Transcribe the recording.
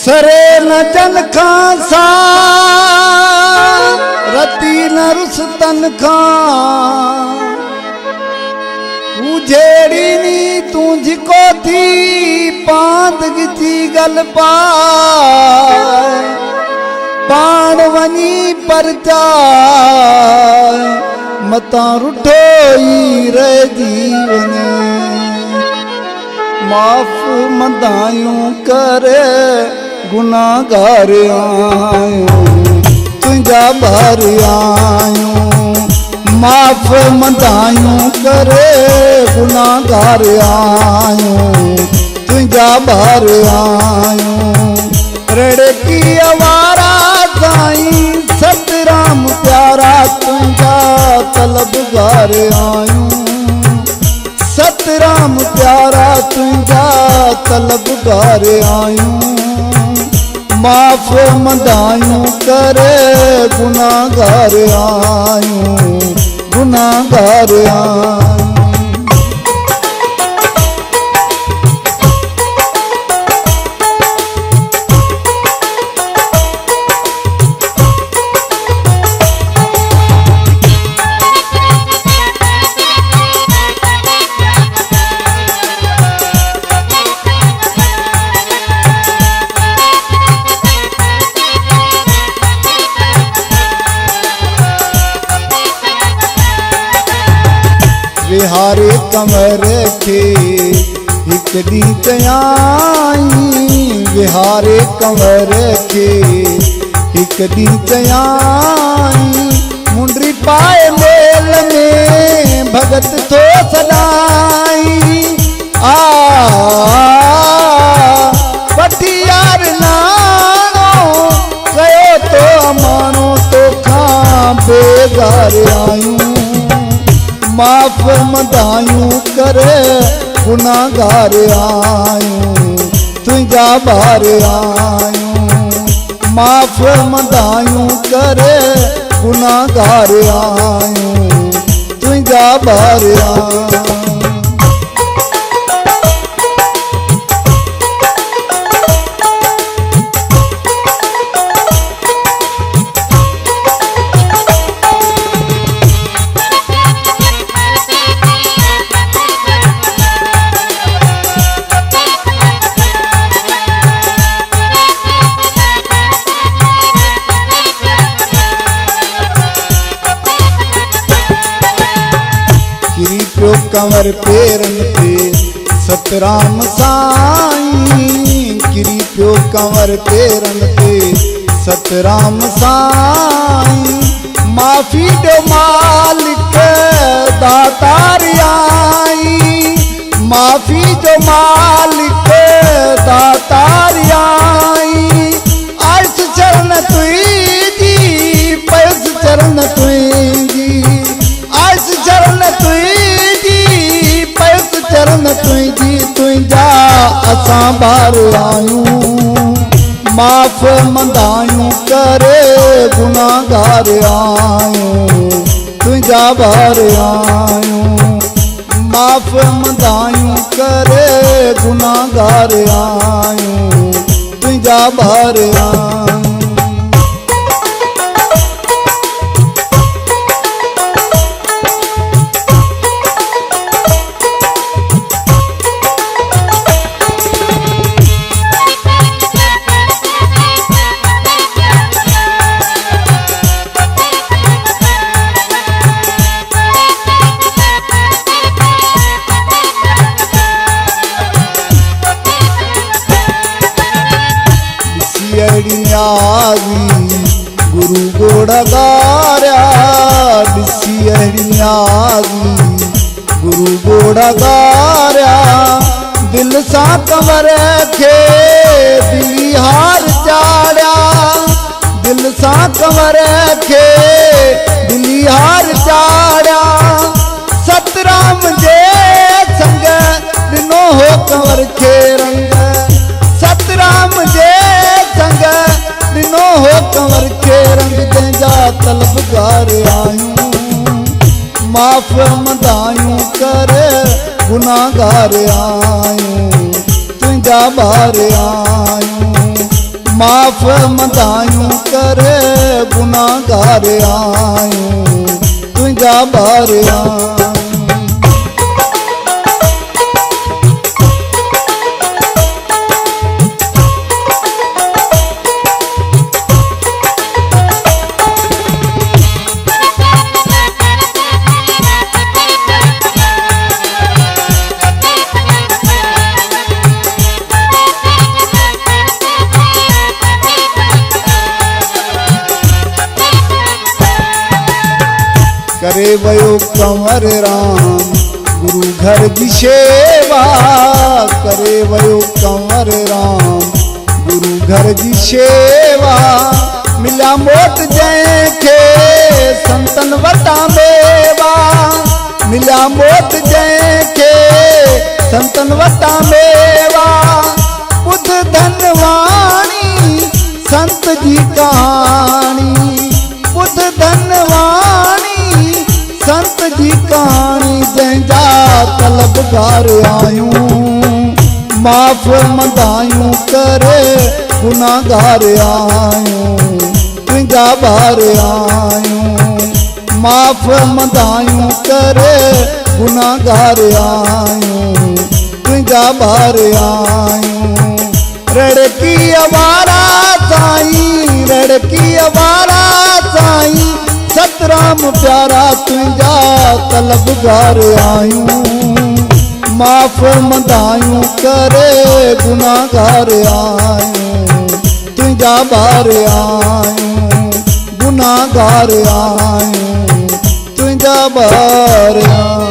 सरे न जन खां सा रती न रुस तन खां उजेड़ी नी तू जिको थी पांद गिची गल पाए पाण वनी परचा मता रुठो ही रे जीवन माफ मदायूं करे गुनाहगार आयूं तुझा बार आयूं माफ मदायूं करे गुनाहगार आयूं तुझा बार आयूं रड़की आवारा साईं सतराम प्यारा तुझा तलबगार आयूं सतराम प्यारा तुझा तलबगार आयूं माफ मदायूं करे गुनाहगार आयूं गुनाहगार आयूं विहारे कंवर खे हिक दी चयाई विहारे कंवर खे हिक दी चयाई मुंडरी पाए मेल में भगत थो सदाई आ पटियार नानो कयो तो अमानो तो खां बेगार आयूं माफ मदायूं करे गुनाहगार आयूं तुझा बार आयूं माफ मदायूं करे गुनाहगार आयूं तुझा बार आयूं कंवर पेरन पे सतराम साईं गिरी पियो कंवर पेरन पे सतराम साईं माफी दो मालिक दातार आई माफी दो मालिक दातार आई अर्श चरण तुझी पैस चरण तुझी अर्श चरण तुझी चरण तुझी तुझा असां बार आयूं माफ मदायूं करे गुनाहगार आयूं तुझा बार आयूं माफ मदायूं करे गुनाहगार आयूं तुझा बार आयूं गुरु गोड़ा गारा दिसी अहरियागी गुरु गोड़ा गारा दिल सा कंवर खे दिली हार चाड़ा दिल सा कंवर खे दिली हार चाड़ा सतराम जे संग दिनो हो कंवर खे रंग सतराम जे संग दिनो हो कंवर के रंग तेजा तलबगार आयूं माफ मदायूं करे गुनाहगार आयूं तुझा बार आयूं माफ़ मदायूं करे गुनाहगार आयूं तुझा बार आयूं। करे वयो कंवर राम गुरु घर जी शेवा, करे वयो कंवर राम गुरु घर जी शेवा। मिला मोट जंहिंखे संतन वटा मेवा, मिला मोट जंहिंखे संतन वटा मेवा। ॿुध धनवाणी संत जी कहानी, ॿुध धनवाणी संत जी कहानी जंहिंजा तलबगार आयूं। माफ़ मदायूं करे गुनाहगार आयूं तुझा बार आयूं। माफ़ मदायूं करे गुनाहगार आयूं तुझा बार आयूं। रड़की अवारा साईं, रड़की अवारा साईं, सतराम प्यारा तुझा तलबगार आयूं। माफ़ मदायूं करे गुनाहगार आयूं तुझा बार आयूं। गुनाहगार आयूं तुझा बार आयूं।